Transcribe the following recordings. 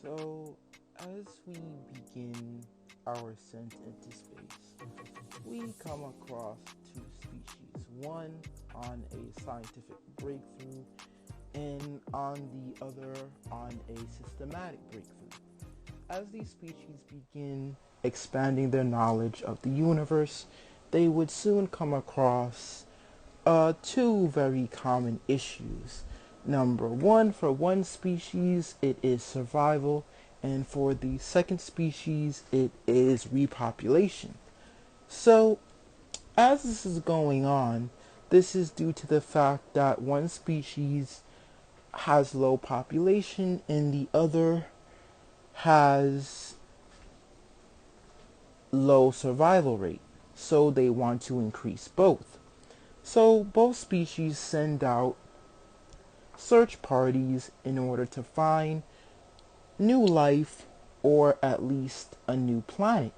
So, as we begin our ascent into space, we come across two species, one on a scientific breakthrough, and on the other on a systematic breakthrough. As these species begin expanding their knowledge of the universe, they would soon come across two very common issues. Number one, for one species, it is survival, and for the second species, it is repopulation. So, as this is going on, this is due to the fact that one species has low population and the other has low survival rate. So, they want to increase both. So, both species send out search parties in order to find new life or at least a new planet.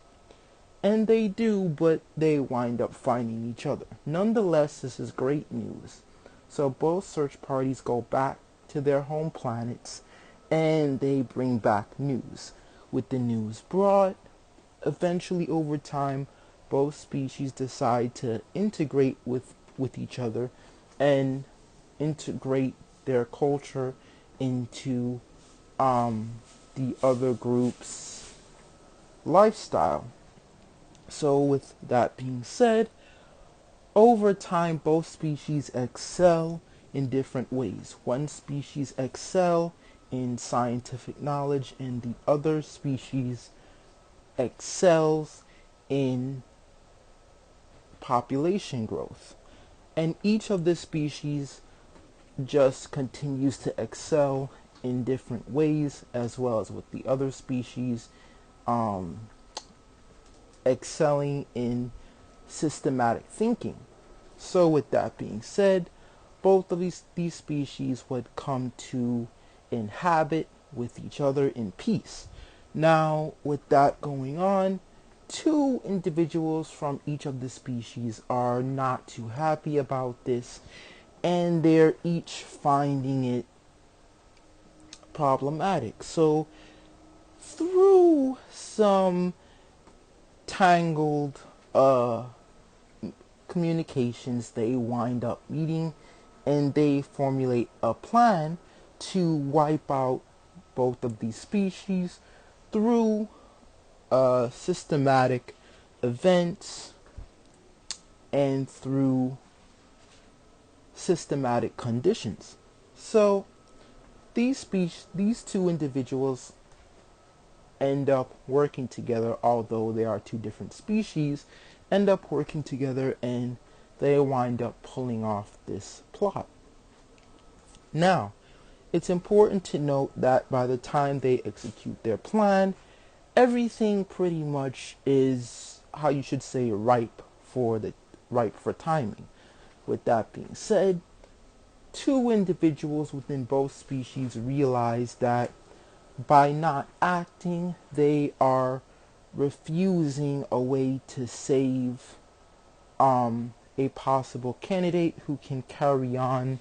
And they do, but they wind up finding each other. Nonetheless, this is great news. So both search parties go back to their home planets and they bring back news. With the news brought, eventually over time, both species decide to integrate with each other and integrate their culture into the other group's lifestyle. So, with that being said, over time, both species excel in different ways. One species excel in scientific knowledge, and the other species excels in population growth. And each of the species just continues to excel in different ways, as well as with the other species um, excelling in systematic thinking. So, with that being said, both of these species would come to inhabit with each other in peace. Now, with that going on, two individuals from each of the species are not too happy about this, and they're each finding it problematic. So, through some tangled communications, they wind up meeting and they formulate a plan to wipe out both of these species through systematic events and through systematic conditions. So these two individuals end up working together, although they are two different species, end up working together and they wind up pulling off this plot. Now, it's important to note that by the time they execute their plan, everything pretty much is, how you should say, ripe for timing. With that being said, two individuals within both species realize that by not acting, they are refusing a way to save a possible candidate who can carry on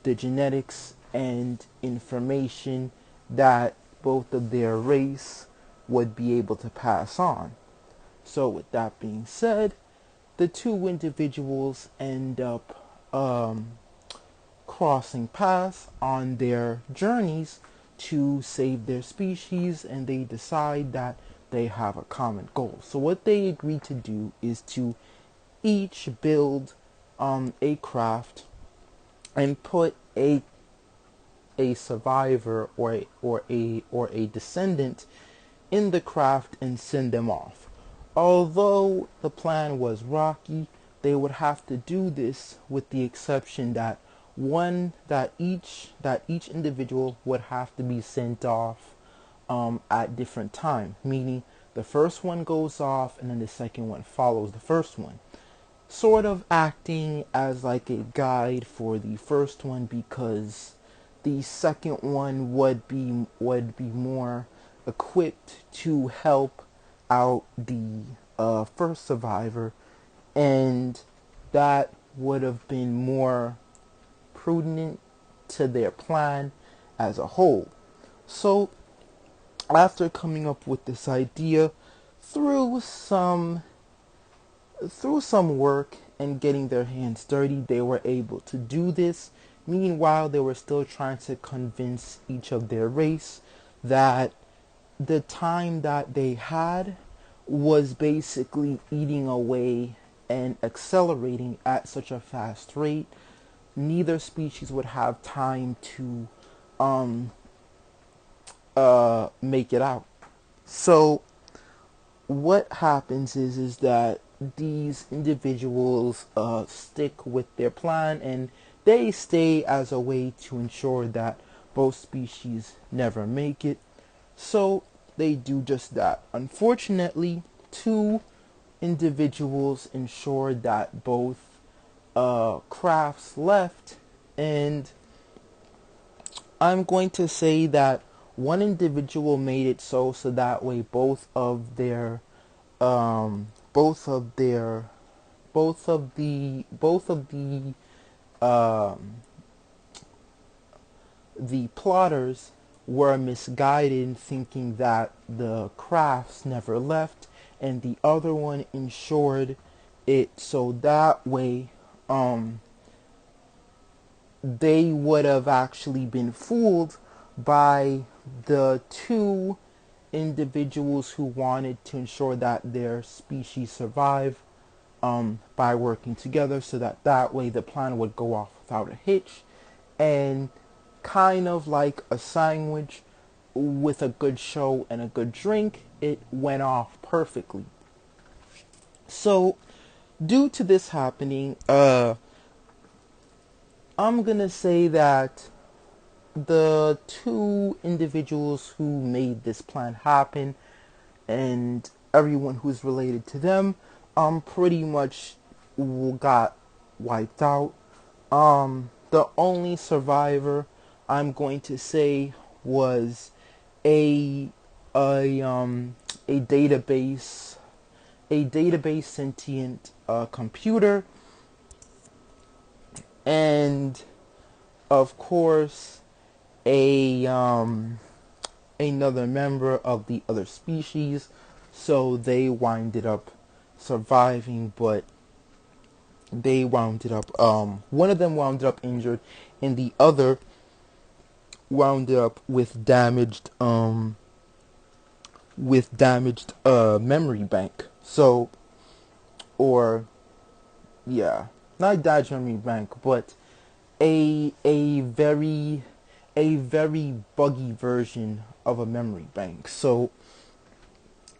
the genetics and information that both of their race would be able to pass on. So, with that being said, the two individuals end up crossing paths on their journeys to save their species, and they decide that they have a common goal. So what they agree to do is to each build a craft and put a survivor or a descendant in the craft and send them off. Although the plan was rocky, they would have to do this with the exception that each individual would have to be sent off at different time, meaning the first one goes off and then the second one follows the first one, sort of acting as like a guide for the first one, because the second one would be more equipped to help out the first survivor, and that would have been more prudent to their plan as a whole. So After coming up with this idea through some through some work and getting their hands dirty, they were able to do this. Meanwhile, they were still trying to convince each of their race that the time that they had was basically eating away and accelerating at such a fast rate. Neither species would have time to um, make it out. So what happens is that these individuals stick with their plan, and they stay as a way to ensure that both species never make it. So they do just that. Unfortunately, two individuals ensured that both crafts left, and I'm going to say that one individual made it so that way both of their both of um, the plotters were misguided, thinking that the crafts never left, and the other one ensured it so that way um, they would have actually been fooled by the two individuals who wanted to ensure that their species survive by working together, so that that way the plan would go off without a hitch. And kind of like a sandwich with a good show and a good drink, it went off perfectly. So due to this happening, I'm gonna say that the two individuals who made this plan happen and everyone who's related to them pretty much got wiped out. The only survivor I'm going to say was a a um a database sentient computer, and of course a another member of the other species. So they winded up surviving, but they wounded up one of them wound up injured, and the other wound up with damaged memory bank. So, or yeah, not damaged memory bank, but a a very buggy version of a memory bank. So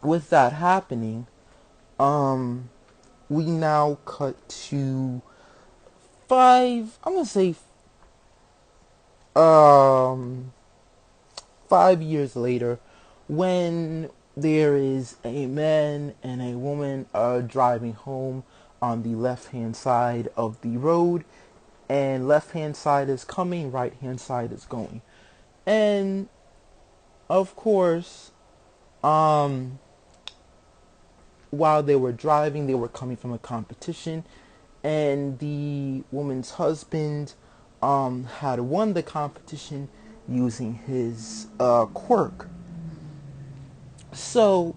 with that happening, um we now cut to I'm gonna say um 5 years later, when there is a man and a woman driving home on the left hand side of the road, and left hand side is coming, right hand side is going. And of course, um while they were driving, they were coming from a competition, and the woman's husband had won the competition using his quirk. So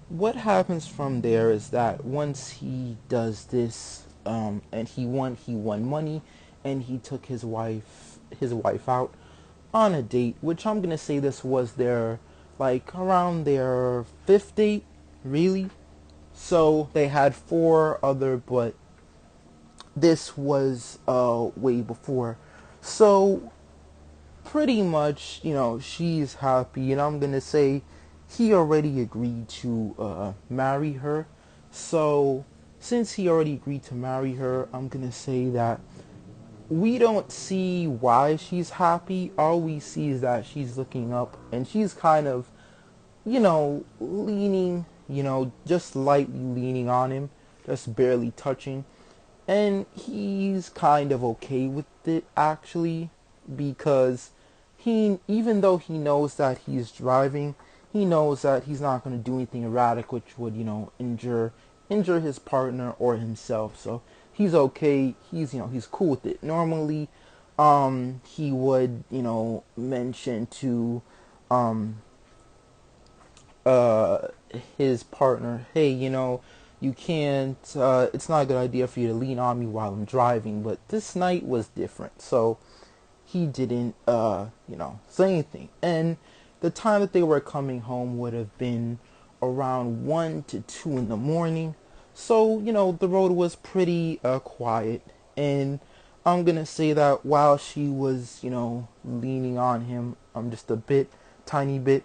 what happens from there is that once he does this, and he won money, and he took his wife out on a date, which I'm gonna say this was their like around their fifth date, really. So they had four other, but this was way before. So pretty much, she's happy, and I'm gonna say he already agreed to marry her. So since he already agreed to marry her, I'm gonna say that we don't see why she's happy. All we see is that she's looking up, and she's kind of, leaning, just lightly leaning on him, just barely touching. And he's kind of okay with it, actually, because even though he knows that he's driving, he knows that he's not going to do anything erratic which would, injure his partner or himself. So he's okay. He's cool with it. Normally, he would, mention to, um, uh, his partner, hey, you can't, it's not a good idea for you to lean on me while I'm driving, but this night was different. So he didn't, say anything. And the time that they were coming home would have been around 1 to 2 in the morning. So, the road was pretty quiet. And I'm going to say that while she was, leaning on him, just a bit, tiny bit,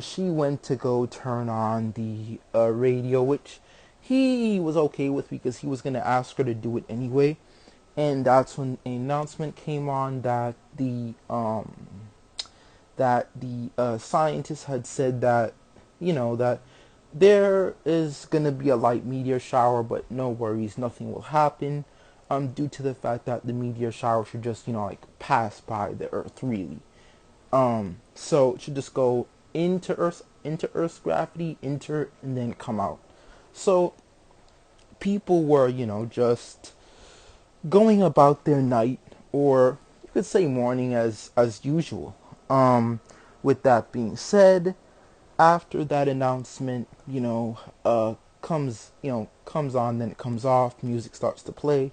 she went to go turn on the radio, which he was okay with because he was going to ask her to do it anyway. And that's when an announcement came on that the scientists had said that, that there is going to be a light meteor shower, but no worries, nothing will happen, due to the fact that the meteor shower should just, like pass by the Earth, really. So it should just go into Earth's gravity, enter, and then come out. So people were, just going about their night, or you could say morning, as usual. With that being said, after that announcement, comes on, then it comes off, music starts to play,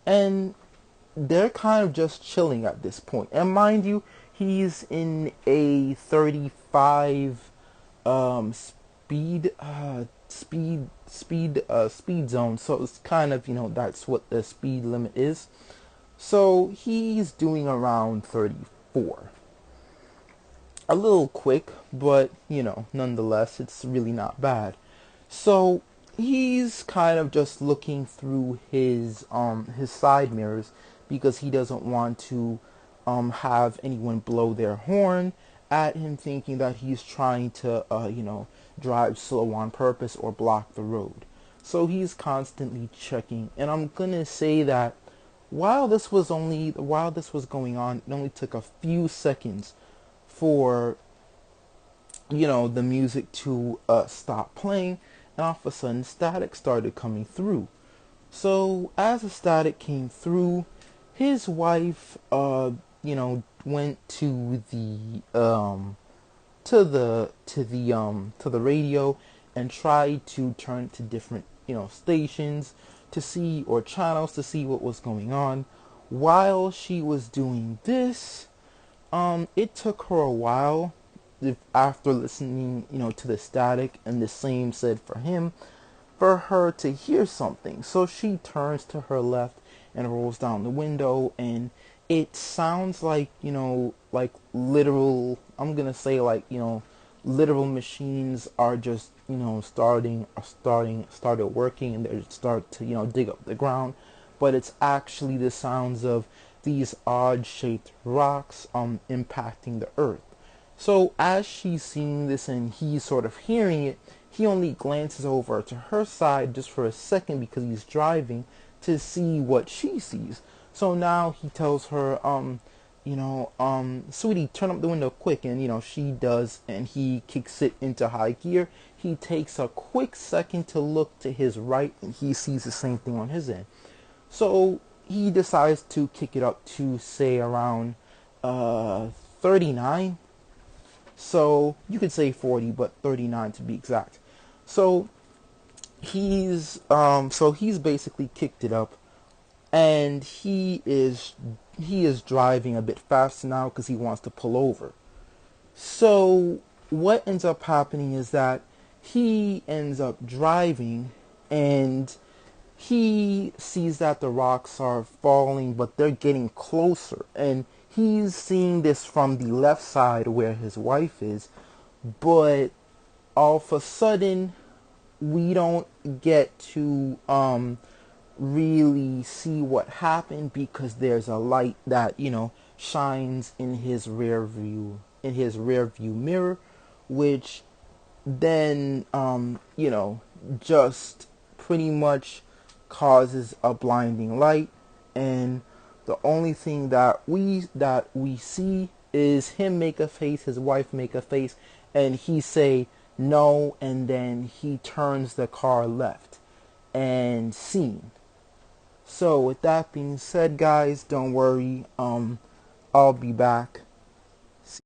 and they're kind of just chilling at this point. And mind you, he's in a 35 speed zone, so it's kind of, that's what the speed limit is. So he's doing around 34. A little quick, but nonetheless, it's really not bad. So he's kind of just looking through his side mirrors because he doesn't want to have anyone blow their horn at him, thinking that he's trying to drive slow on purpose or block the road. So he's constantly checking, and I'm gonna say that while this was going on, it only took a few seconds for the music to stop playing, and all of a sudden static started coming through. So as the static came through, his wife went to the radio and tried to turn to different stations to see, or channels to see what was going on. While she was doing this, it took her a while, after listening, to the static, and the same said for him, for her to hear something. So she turns to her left and rolls down the window, and it sounds like, like literal, I'm gonna say, like, literal machines are just, started working, and they start to, dig up the ground. But it's actually the sounds of these odd shaped rocks impacting the earth. So as she's seeing this and he's sort of hearing it, he only glances over to her side just for a second because he's driving, to see what she sees. So now he tells her, sweetie, turn up the window quick. And, she does, and he kicks it into high gear. He takes a quick second to look to his right, and he sees the same thing on his end. So he decides to kick it up to, say, around 39. So you could say 40, but 39 to be exact. So he's basically kicked it up, and he is driving a bit faster now because he wants to pull over. So what ends up happening is that he ends up driving, and he sees that the rocks are falling, but they're getting closer, and he's seeing this from the left side where his wife is. But all of a sudden, we don't get to really see what happened, because there's a light that shines in his rear view mirror, which then just pretty much causes a blinding light. And the only thing that we see is him make a face, his wife make a face, and he say no, and then he turns the car left, and scene. So with that being said, guys, don't worry, I'll be back.